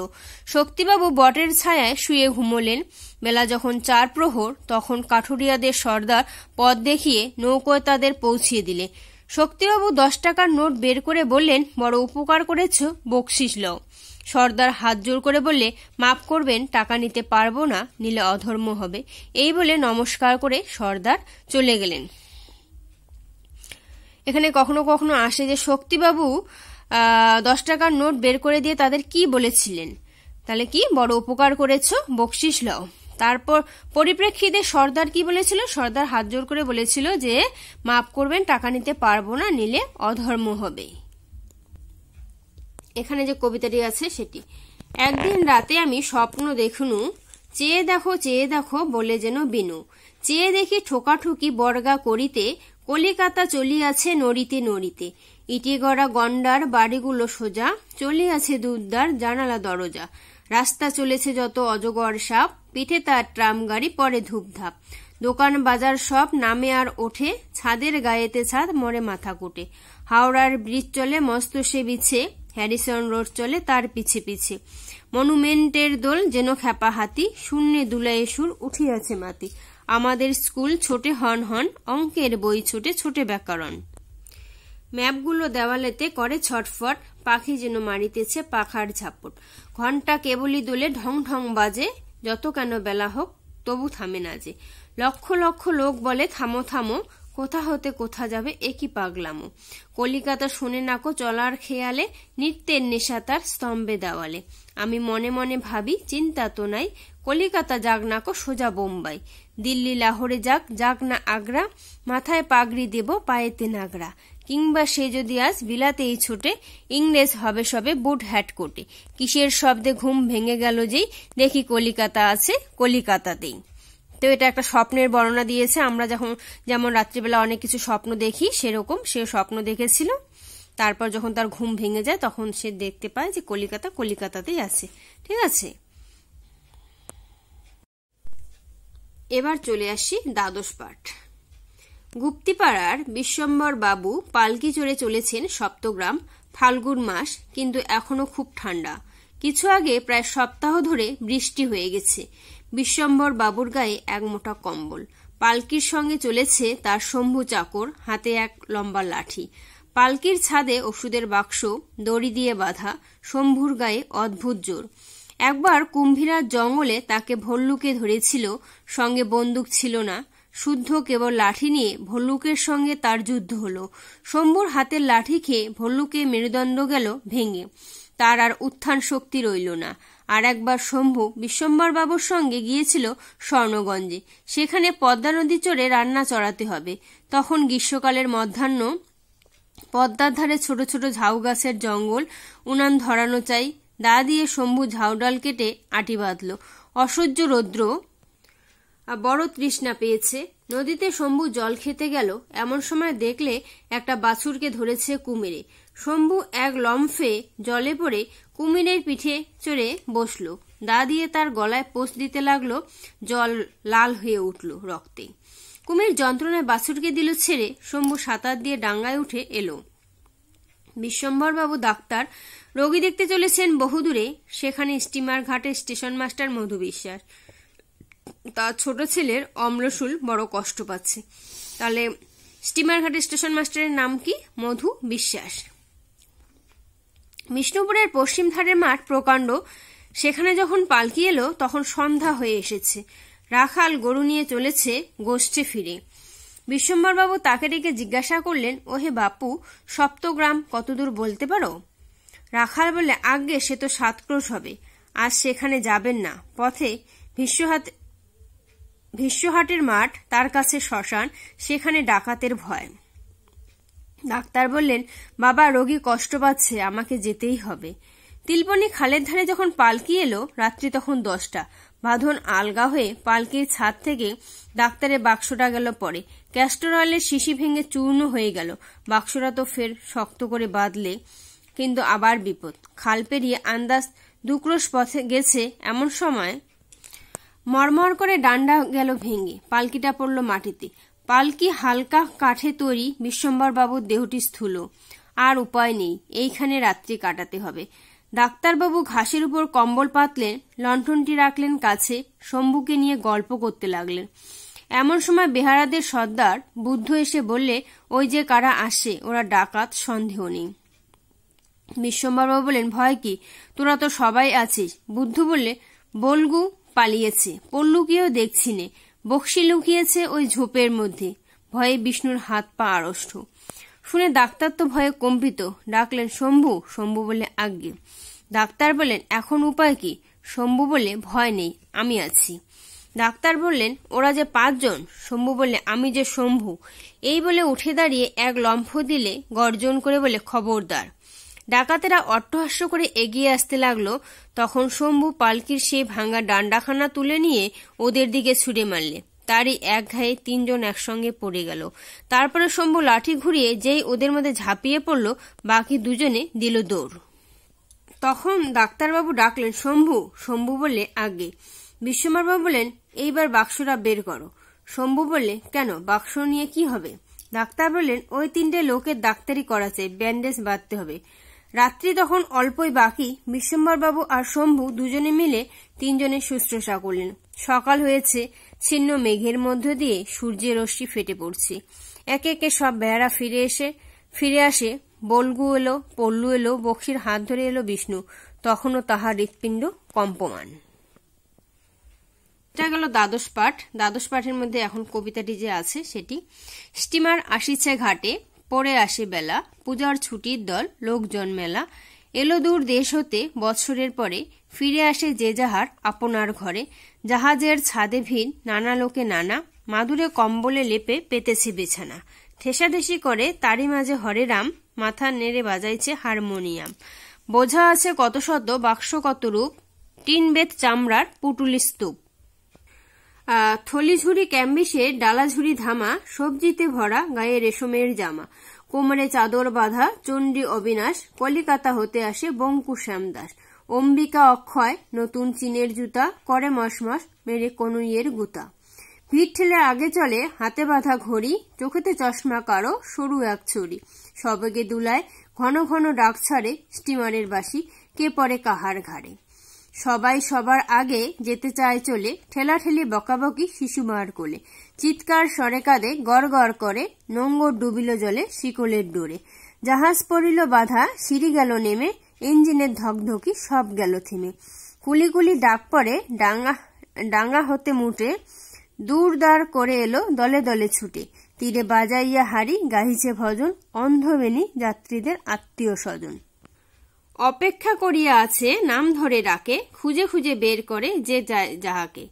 শক্তিবাবু বটের ছায়ায় শুয়ে ঘুমোলেন। বেলা যখন 4 প্রহর, তখন কাঠুরিয়াদের সর্দার পথ দেখিয়ে নৌকোয় তাদের পৌঁছিয়ে দিলে। শক্তিবাবু 10 টাকার নোট বের করে বললেন, বড় উপকার করেছ, বকশিস লও। সর্দার হাত জোর করে বললে, মাফ করবেন, টাকা নিতে পারবো না, নিলে অধর্ম হবে। এই বলে নমস্কার করে সর্দার চলে গেলেন। এখানে কখনো কখনো আসে যে শক্তিবাবু 10 টাকার নোট বের করে দিয়ে তাদের কি বলেছিলেন, তাহলে কি বড় উপকার করেছ, বকশিস লও। তারপর পরিপ্রেক্ষিতে সর্দার কি বলেছিল? সর্দার হাত জোর করে বলেছিল যে মাফ করবেন, টাকা নিতে পারবো না, নিলে অধর্ম হবে। এখানে যে কবিতাটি আছে সেটি। একদিন রাতে আমি স্বপ্ন দেখনু, চেয়ে দেখো বলে যেন বিনু। চেয়ে দেখি ঠোকাঠুকি বর্গা করিতে, কলিকাতা চলিয়াছে নড়িতে নড়িতে। ইটে গড়া গন্ডার বাড়িগুলো সোজা, চলিয়াছে দুদ্দার জানালা দরজা। রাস্তা চলেছে যত অজগর সাপ, পিঠে তার ট্রাম গাড়ি পরে ধূপধাপ। দোকান বাজার সব নামে আর ওঠে, ছাদের গায়েতে ছাদ মরে মাথা কুটে। হাওড়ার ব্রিজ চলে মস্ত সে বিছে, হ্যারিসন রোড চলে তার পিছে পিছে। মনুমেন্টের দোল যেন খ্যাপা হাতি, শূন্যে দুলায়ে সুর উঠিয়াছে মাতি। আমাদের স্কুল ছোটে হন হন, অঙ্কের বই ছোটে ছোটে ব্যাকরণ। ম্যাপগুলো দেওয়ালেতে করে ছটফট, পাখি যেন মারিতেছে পাখার ঝাপট। ঘণ্টা কেবলই দোলে ঢং ঢং বাজে, যত কেন বেলা হোক তবু থামে না যে। লক্ষ লক্ষ লোক বলে থামো থামো, কোথা হতে কোথা যাবে একই পাগলামো। কলিকাতা শোনে নাকো চলার খেয়ালে, নৃত্যের নেশা তার স্তম্ভে দেওয়ালে। আমি মনে মনে ভাবি চিন্তা তো নাই, কলিকাতা যাক নাকো সোজা বোম্বাই। দিল্লি লাহোরে যাক, যাক না আগ্রা, মাথায় পাগড়ি দেব পায়েতে নাগরা। কিংবা সে যদি আজ বিলাতেই ছোটে, ইংরেজ হবে সবে বুট হ্যাট কোটে। কিসের শব্দে ঘুম ভেঙে গেল যেই, দেখি কলিকাতা আছে কলিকাতাতেই। তো এটা একটা স্বপ্নের বর্ণনা দিয়েছে। আমরা যেমন রাত্রিবেলা অনেক কিছু স্বপ্ন দেখি, সেরকম সে স্বপ্ন দেখেছিল। তারপর যখন তার ঘুম ভেঙে যায় তখন সে দেখতে পায় যে কলিকাতা কলিকাতাতেই আছে। ঠিক আছে, এবার চলে আসি দ্বাদশ পাঠ। গুপ্তিপাড়ার বিশ্বম্বর বাবু পালকি চড়ে চলেছেন সপ্তগ্রাম। ফাল্গুন মাস, কিন্তু এখনো খুব ঠান্ডা। কিছু আগে প্রায় সপ্তাহ ধরে বৃষ্টি হয়ে গেছে। বিশ্বম্বর বাবুর গায়ে এক মোটা কম্বল। পালকির সঙ্গে চলেছে তার শম্ভু চাকর, হাতে এক লম্বা লাঠি। পালকির ছাদে ওষুধের বাক্স দড়ি দিয়ে বাঁধা। শম্ভুর গায়ে অদ্ভুত জোর। একবার কুম্ভীরার জঙ্গলে তাকে ভল্লুকে ধরেছিল, সঙ্গে বন্দুক ছিল না, শুদ্ধ কেবল লাঠি নিয়ে ভল্লুকের সঙ্গে তার যুদ্ধ হলো। শম্ভুর হাতের লাঠি খেয়ে ভল্লুকে মেরুদণ্ড গেল ভেঙে, তার আর উত্থান শক্তি রইল না। আর একবার শম্ভু বিশ্বম্বর বাবুর সঙ্গে গিয়েছিল স্বর্ণগঞ্জে। সেখানে পদ্মা নদী চড়ে রান্না চড়াতে হবে। তখন গ্রীষ্মকালের মধ্যাহ্ন, পদ্মার ধারে ছোট ছোট ঝাউ গাছের জঙ্গল, উনান ধরানো চাই। দা দিয়ে শম্ভু ঝাউডাল কেটে আটি বাঁধল। অসহ্য রৌদ্র, বড় তৃষ্ণা পেয়েছে। নদীতে শম্ভু জল খেতে গেল, এমন সময় দেখলে একটা বাছুরকে ধরেছে কুমিরে। শম্ভু এক লম্ফে জলে পড়ে কুমিরের পিঠে চড়ে বসল। দা দিয়ে তার গলায় পোষ দিতে লাগলো। জল লাল হয়ে উঠল রক্তে। কুমির যন্ত্রণায় বাছুরকে দিল ছেড়ে। শম্ভু সাঁতার দিয়ে ডাঙ্গায় উঠে এলো। বিশ্বম্বরবাবু ডাক্তার, রোগী দেখতে চলেছেন বহুদূরে। সেখানে স্টিমার ঘাটে স্টেশন মাস্টার মধু বিশ্বাস। তার ছোট ছেলের অম্লশূল বড় কষ্ট পাচ্ছে। তাহলে স্টিমার ঘাটে স্টেশন মাস্টারের নাম কি? মধু বিশ্বাস। বিষ্ণুপুরের পশ্চিম ধারের মাঠ প্রকাণ্ড। সেখানে যখন পালকি এলো তখন সন্ধ্যা হয়ে এসেছে। রাখাল গরু নিয়ে চলেছে গোষ্ঠে ফিরে। বিশ্বম্বরবাবু তাকে ডেকে জিজ্ঞাসা করলেন, ওহে বাপু, সপ্তগ্রাম কতদূর বলতে পারো? রাখাল বললে, আজ্ঞে সে তো 7 ক্রোশ হবে। আজ সেখানে যাবেন না। পথে ভীষ্মহাটের মাঠ, তার কাছে শ্মশান, সেখানে ডাকাতের ভয়। ডাক্তার বললেন, বাবা, রোগী কষ্ট পাচ্ছে, আমাকে যেতেই হবে। তিলপনি খালের ধারে যখন পালকি এলো, রাত্রি তখন 10টা। বাঁধন আলগা হয়ে পালকির ছাদ থেকে ডাক্তারের বাক্সটা গেল পরে। ক্যাস্টর অয়েলের শিশি ভেঙে চূর্ণ হয়ে গেল। বাক্সটা তো ফের শক্ত করে বাঁধলে, কিন্তু আবার বিপদ। খাল পেরিয়ে আন্দাজ 2 ক্রোশ পথে গেছে, এমন সময় মরমর করে ডান্ডা গেল ভেঙে। পালকিটা পড়ল মাটিতে। পালকি হালকা কাঠে তৈরি। বিশ্বম্বরবাবুর দেহটি স্থূল। আর উপায় নেই, এইখানে রাত্রি কাটাতে হবে। ডাক্তারবাবু ঘাসের উপর কম্বল পাতলেন, লণ্ঠনটি রাখলেন কাছে, শম্ভুকে নিয়ে গল্প করতে লাগলেন। এমন সময় বেহারাদের সর্দার বুদ্ধ এসে বললে, ওই যে কারা আসে, ওরা ডাকাত, সন্দেহ নেই। বিশ্বম্বরবাবু বললেন, ভয় কি, তোরা তো সবাই আছিস। বুদ্ধ বললে, বলগু পালিয়েছে, পল্লুকিও দেখছি নে, বক্সি লুকিয়েছে ওই ঝোপের মধ্যে। ভয়ে বিষ্ণুর হাত পা আড়ষ্ট। শুনে ডাক্তার তো ভয়ে কম্পিত। ডাকলেন, শম্ভু। শম্ভু বলে, আজ্ঞে। ডাক্তার বললেন, এখন উপায় কি? শম্ভু বললে, ভয় নেই, আমি আছি। ডাক্তার বললেন, ওরা যে 5 জন। শম্ভু বললে, আমি যে শম্ভু। এই বলে উঠে দাঁড়িয়ে এক লম্ফ দিলে, গর্জন করে বলে, খবরদার। ডাকাতেরা অট্টহাস্য করে এগিয়ে আসতে লাগলো। তখন শম্ভু পালকির সেই ভাঙা ডান্ডাখানা তুলে নিয়ে ওদের দিকে ছুড়ে মারলে। তারই এক ঘায়ে 3 জন একসঙ্গে পড়ে গেল। তারপরে শম্ভু লাঠি ঘুরিয়ে যেই ওদের মধ্যে ঝাঁপিয়ে পড়ল, বাকি 2 জনে দিল দৌড়। তখন ডাক্তারবাবু ডাকলেন, শম্ভু। শম্ভু বললে, আজ্ঞে। বিশ্বম্বরবাবু বললেন, এইবার বাক্সটা বের করো। শম্ভু বললে, কেন, বাক্স নিয়ে কি হবে? ডাক্তার বললেন ওই 3টে লোকের ডাক্তারি করাছে, ব্যান্ডেজ বাঁধতে হবে। রাত্রি তখন অল্পই বাকি। বিশ্বম্বরবাবু আর শম্ভু দুজনে মিলে 3জনের শুশ্রূষা করলেন। সকাল হয়েছে, ছিন্ন মেঘের মধ্য দিয়ে সূর্যের রশ্মি ফেটে পড়ছে। একে একে সব বেড়া ফিরে আসে। বলগু এলো, পল্লু এলো, বক্সির হাত ধরে এলো বিষ্ণু। তখনও তাহার হৃৎপিণ্ড কম্পমান। এটা গেল দ্বাদশ পাঠ। দ্বাদশ পাঠের মধ্যে এখন কবিতাটি যে আছে সেটি। স্টিমার আসিছে ঘাটে, পড়ে আসে বেলা, পূজার ছুটির দল, লোকজন মেলা, এলো দূর দেশ হতে বৎসরের পরে, ফিরে আসে যে যাহার আপনার ঘরে, জাহাজের ছাদে ভিড়, নানা লোকে নানা, মাদুরে কম্বলে লেপে পেতেছে বিছানা, ঠেসাঠেসি করে তারই মাঝে হরে রাম, মাথা নেড়ে বাজাইছে হারমোনিয়াম, বোঝা আছে কত শত, বাক্স কত রূপ, টিন বেত চামড়ার পুটুলি স্তূপ, থলি ঝুড়ি ক্যাম্বিসে ডালা ঝুড়ি ধামা, সবজিতে ভরা, গায়ে রেশমের জামা, কোমরে চাদর বাঁধা চণ্ডী অবিনাশ, কলিকাতা হতে আসে বঙ্কু শ্যামদাস, অম্বিকা অক্ষয় নতুন চীনের জুতা, করে মশমশ মেরে কনুইয়ের গুতা, ভিড় ঠেলে আগে চলে হাতে বাঁধা ঘড়ি, চোখেতে চশমা কারো সরু এক ছড়ি, সবেগে দুলায় ঘন ঘন ডাক ছাড়ে, স্টিমারের বাসি কে পড়ে কাহার ঘাড়ে, সবাই সবার আগে যেতে চায় চলে, ঠেলাঠেলি বকাবকি শিশু মার কোলে, চিৎকার স্বরে কাঁদে গড় গড় করে, নোঙ্গর ডুবিল জলে শিকলের ডোরে, জাহাজ পড়িল বাধা সিঁড়ি গেল নেমে, ইঞ্জিনের ধকধকি সব গেল থেমে, কুলি কুলি ডাক পড়ে ডাঙ্গা হতে মুটে, দূর দাঁড় করে এলো দলে দলে ছুটে, তীরে বাজাইয়া হাড়ি গাহিছে ভজন, অন্ধবেনী যাত্রীদের আত্মীয় স্বজন, অপেক্ষা করিয়া আছে নাম ধরে ডাকে, খুঁজে খুঁজে বের করে যে যাহাকে,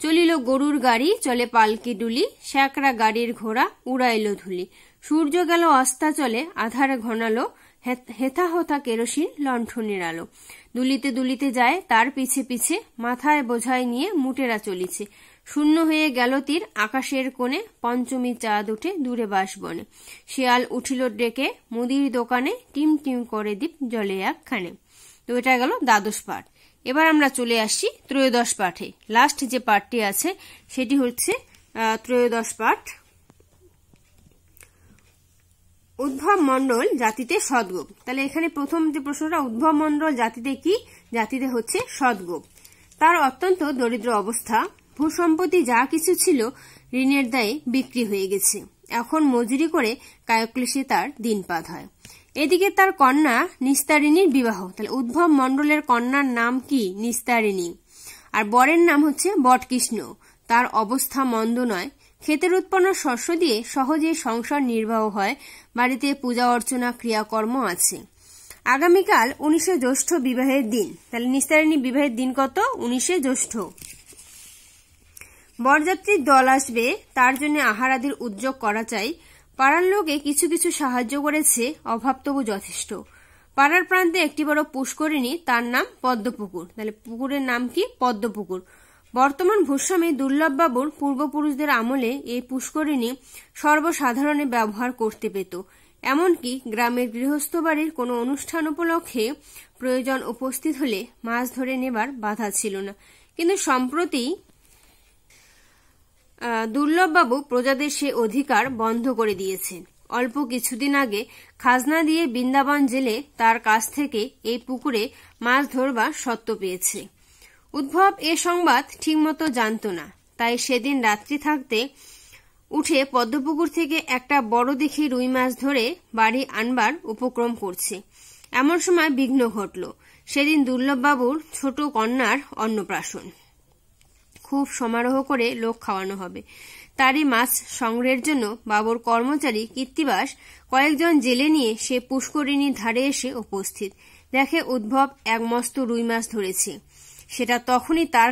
চলিল গরুর গাড়ি চলে পালকি ডুলি, শ্যাকরা গাড়ির ঘোড়া উড়াইল ধুলি, সূর্য গেল অস্তাচলে আধারে ঘনালো, হেথা হোথা কেরোসিন লণ্ঠনের আলো, দুলিতে দুলিতে যায় তার পিছে পিছে, মাথায় বোঝাই নিয়ে মুটেরা চলিছে, শূন্য হয়ে গেল তীর আকাশের কোণে, পঞ্চমী চাঁদ উঠে দূরে বাঁশবনে, শিয়াল উঠিল ডেকে মুদির দোকানে, টিম টিম করে দীপ জলে একখানে। তো এটা গেল দ্বাদশ পাঠ। এবার আমরা চলে আসছি ত্রয়োদশ পাঠে। লাস্ট যে পাঠটি আছে সেটি হচ্ছে ত্রয়োদশ পাঠ। উদ্ভব মণ্ডল জাতিতে সদ্গোপ। তাহলে এখানে প্রথম যে প্রশ্নটা, উদ্ভব মণ্ডল জাতিতে কি? জাতিতে হচ্ছে সদ্গোপ। তার অত্যন্ত দরিদ্র অবস্থা, ভূসম্পত্তি যা কিছু ছিল ঋণের দায়ে বিক্রি হয়ে গেছে। এখন মজুরি করে কায়ক্লেশে তার দিনপাত হয়। এদিকে তার কন্যা নিস্তারিণীর বিবাহ। তাহলে উদ্ভব মণ্ডলের কন্যার নাম কি? নিস্তারিণী। আর বরের নাম হচ্ছে বটকৃষ্ণ। তার অবস্থা মন্দ নয়। ক্ষেতের উৎপন্ন শস্য দিয়ে সহজে সংসার নির্বাহ হয়। বাড়িতে পূজা অর্চনা ক্রিয়াকর্ম আছে। আগামীকাল 19শে জ্যৈষ্ঠ বিবাহের দিন। তাহলে নিস্তারিণী বিবাহের দিন কত? 19শে জ্যৈষ্ঠ। বরযাত্রীর দল আসবে, তার জন্য আহার আদির উদ্যোগ করা চাই। পাড়ার লোকে কিছু কিছু সাহায্য করেছে, অভাব তবু যথেষ্ট। পাড়ার প্রান্তে একটি বড় পুষ্করিণী, তার নাম পদ্মপুকুর। তাহলে পুকুরের নাম কি? পদ্মপুকুর। বর্তমান ভূস্বামী দুর্লভবাবুর পূর্বপুরুষদের আমলে এই পুষ্করিণী সর্বসাধারণে ব্যবহার করতে পেত। এমনকি গ্রামের গৃহস্থ বাড়ির কোনো অনুষ্ঠান উপলক্ষে প্রয়োজন উপস্থিত হলে মাছ ধরে নেবার বাধা ছিল না। কিন্তু সম্প্রতি দুর্লভবাবু প্রজাদের সে অধিকার বন্ধ করে দিয়েছেন। অল্প কিছুদিন আগে খাজনা দিয়ে বৃন্দাবন জেলে তার কাছ থেকে এই পুকুরে মাছ ধরবার সত্ত্ব পেয়েছে। উদ্ভব এ সংবাদ ঠিকমতো জানত না, তাই সেদিন রাত্রি থাকতে উঠে পদ্মপুকুর থেকে একটা বড় দেখে রুই মাছ ধরে বাড়ি আনবার উপক্রম করছে। এমন সময় বিঘ্ন ঘটল। সেদিন দুর্লভবাবুর ছোট কন্যার অন্নপ্রাশন। খুব সমারোহ করে লোক খাওয়ানো হবে। তারই মাছ সংগ্রহের জন্য বাবুর কর্মচারী কীর্তিবাস কয়েকজন জেলে নিয়ে সে পুষ্করিণীর ধারে এসে উপস্থিত। দেখে উদ্ভব এক মস্ত রুই মাছ ধরেছে। সেটা তখনই তার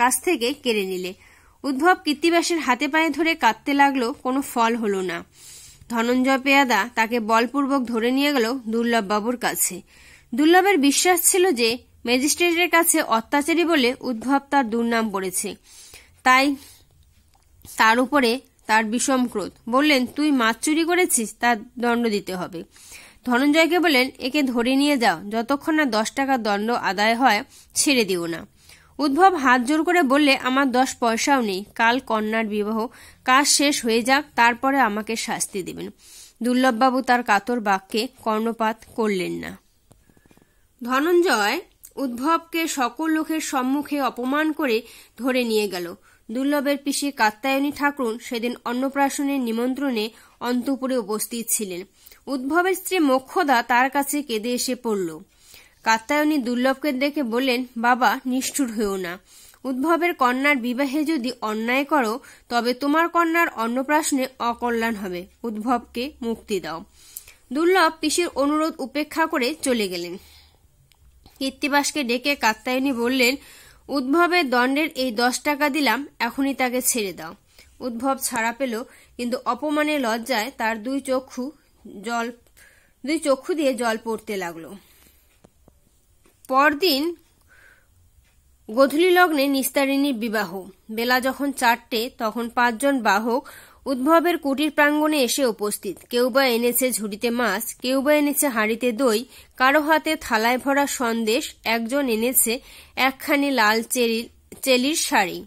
কাছ থেকে কেড়ে নিলে। উদ্ভব কীর্তিবাসের হাতে পায়ে ধরে কাঁদতে লাগলো, কোনো ফল হলো না। ধনঞ্জয় পেয়াদা তাকে বলপূর্বক ধরে নিয়ে গেল দুর্লভবাবুর কাছে। দুর্লভের বিশ্বাস ছিল যে ম্যাজিস্ট্রেটের কাছে অত্যাচারী বলে উদ্ভব তার দুর্নাম পড়েছে, তাই তার উপরে তার বিষম ক্রোধ। বললেন, তুই মাছ চুরি করেছিস, তার দণ্ড দিতে হবে। ধনঞ্জয়কে বললেন, একে ধরে নিয়ে যাও, যতক্ষণ না 10 টাকা দণ্ড আদায় হয় ছেড়ে দিও না। উদ্ভব হাত জোর করে বললে, আমার 10 পয়সাও নেই, কাল কন্যার বিবাহ, কাজ শেষ হয়ে যাক, তারপরে আমাকে শাস্তি দেবেন। দুর্লভবাবু তার কাতর বাক্যে কর্ণপাত করলেন না। ধনঞ্জয় উদ্ভবকে সকল লোকের সম্মুখে অপমান করে ধরে নিয়ে গেল। দুর্লভের পিসি কাত্যায়নী ঠাকুরুন সেদিন অন্নপ্রাশনের নিমন্ত্রণে অন্তঃপুরে উপস্থিত ছিলেন। উদ্ভবের স্ত্রী মোক্ষদা তার কাছে কেঁদে এসে পড়ল। কাত্যায়নী দুর্লভকে দেখে বললেন, বাবা, নিষ্ঠুর হয়েও না। উদ্ভবের কন্যার বিবাহে যদি অন্যায় করো তবে তোমার কন্যার অন্নপ্রাশনে অকল্যাণ হবে। উদ্ভবকে মুক্তি দাও। দুর্লভ পিসির অনুরোধ উপেক্ষা করে চলে গেলেন। কৃত্তিবাসকে ডেকে কাত্যায়নী বললেন, উদ্ভবের দণ্ডের এই 10 টাকা দিলাম, এখনই তাকে ছেড়ে দাও। উদ্ভব ছাড়া পেল, কিন্তু অপমানের লজ্জায় তার দুই চক্ষু দিয়ে জল পড়তে লাগলো। পরদিন গোধূলি লগ্নে নিস্তারিণীর বিবাহ। বেলা যখন 4টে, তখন 5 জন বাহক উদ্ভবের কুটির প্রাঙ্গণে এসে উপস্থিত। কেউ বা এনেছে ঝুড়িতে মাছ, কেউ বা এনেছে হাঁড়িতে দই, কারো হাতে থালায় ভরা সন্দেশ, একজন এনেছে একখানি লাল চেলির শাড়ি।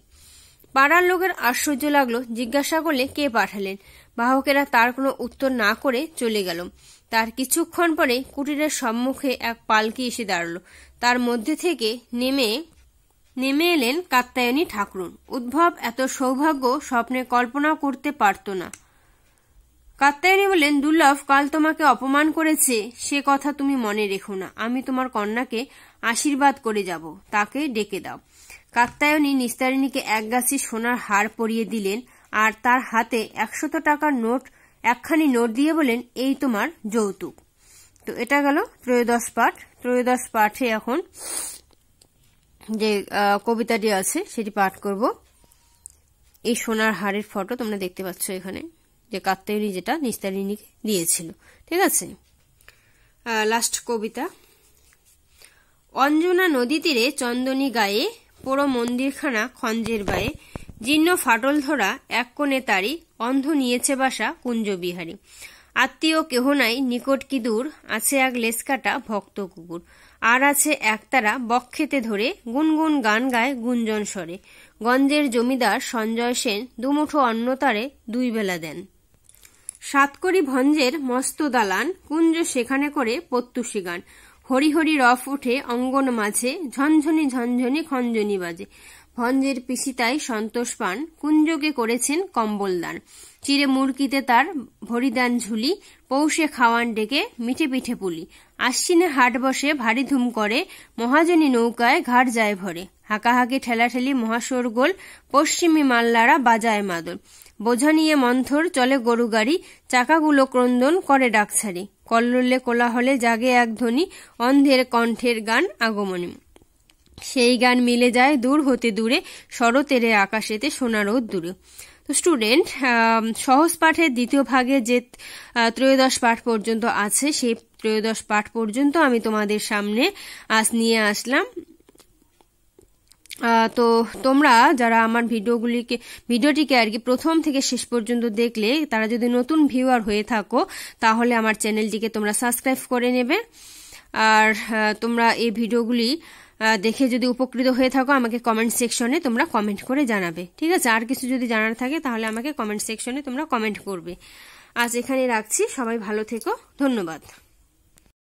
পাড়ার লোকের আশ্চর্য লাগলো। জিজ্ঞাসা করলে, কে পাঠালেন? বাহকেরা তার কোনো উত্তর না করে চলে গেল। তার কিছুক্ষণ পরে কুটিরের সম্মুখে এক পালকি এসে দাঁড়ালো। তার মধ্যে থেকে নেমে এলেন কাত্যায়নী ঠাকুরুন। উদ্ভব এত সৌভাগ্য স্বপ্নে কল্পনা করতে পারত না। কাত্যায়নী বললেন, দুর্লভ কাল তোমাকে অপমান করেছে, সে কথা তুমি মনে রেখো না। আমি তোমার কন্যাকে আশীর্বাদ করে যাব, তাকে ডেকে দাও। কাত্যায়নী নিস্তারিণীকে একগাছি সোনার হার পরিয়ে দিলেন আর তার হাতে 100 টাকার একখানি নোট দিয়ে বলেন, এই তোমার যৌতুক। তো এটা গেল ত্রয়োদশ পাঠ। ত্রয়োদশ পাঠে এখন যে কবিতাটি আছে সেটি পাঠ করব। এই সোনার হারের ফটো তোমরা দেখতে পাচ্ছ এখানে, যে কাত্যায়নী যেটা নিস্তারিণীকে দিয়েছিল। ঠিক আছে, লাস্ট কবিতা। অঞ্জনা নদী তীরে চন্দনী গায়ে, পোড়ো মন্দিরখানা খঞ্জের বায়ে, জীর্ণ ফাটল ধরা এক কোণে তারি, অন্ধ নিয়েছে বাসা কুঞ্জবিহারী। আত্মীয় কেহ নাই, নিকট কি দূর, আছে এক লেসকাটা ভক্ত কুকুর। আর আছে একতারা বক্ষেতে ধরে, গুনগুন গান গায় গুঞ্জন স্বরে। গঞ্জের জমিদার সঞ্জয় সেন, দুমুঠো অন্ন তারে 2 বেলা দেন। সাতকড়ি ভঞ্জের মস্ত দালান, কুঞ্জ সেখানে করে প্রত্যুষী গান। হরি হরি রফ উঠে অঙ্গন মাঝে, ঝনঝনি ঝনঝনি খঞ্জনি বাজে। ভঞ্জের পিসিতাই সন্তোষ পান, কুঞ্জকে করেছেন কম্বল দান। চিরে মুরকিতে তার ভরিদান ঝুলি, পৌষে খাওয়ান ডেকে মিঠে পিঠে পুলি। আশ্বিনে হাট বসে ভারী ধুম করে, মহাজনী নৌকায় ঘাট যায় ভরে। হাঁকাহাঁকি ঠেলাঠেলি মহাশোরগোল, পশ্চিমী মাল্লারা বাজায় মাদল। বোঝা নিয়ে মন্থর চলে গরু গাড়ি, চাকাগুলো ক্রন্দন করে ডাকছাড়ি। কল্লোলে কোলাহলে জাগে এক ধ্বনি, অন্ধের কণ্ঠের গান আগমনী। সেই গান মিলে যায় দূর হতে দূরে, শরতেরে আকাশেতে সোনারোদ দূরে। তো স্টুডেন্ট, সহজ পাঠের দ্বিতীয় ভাগে যে ত্রয়োদশ পাঠ পর্যন্ত আছে, সেই ত্রয়োদশ পাঠ পর্যন্ত আমি তোমাদের সামনে আজ নিয়ে আসলাম। তো তোমরা যারা আমার ভিডিওটিকে আর কি প্রথম থেকে শেষ পর্যন্ত দেখলে, তারা যদি নতুন ভিউয়ার হয়ে থাকো তাহলে আমার চ্যানেলটিকে তোমরা সাবস্ক্রাইব করে নেবে। আর তোমরা এই ভিডিওগুলি দেখে যদি উপকৃত হয়ে থাকো, আমাকে কমেন্ট সেকশনে তোমরা কমেন্ট করে জানাবে। ঠিক আছে, আর কিছু যদি জানার থাকে তাহলে আমাকে কমেন্ট সেকশনে তোমরা কমেন্ট করবে। আজ এখানে রাখছি, সবাই ভালো থেকো, ধন্যবাদ।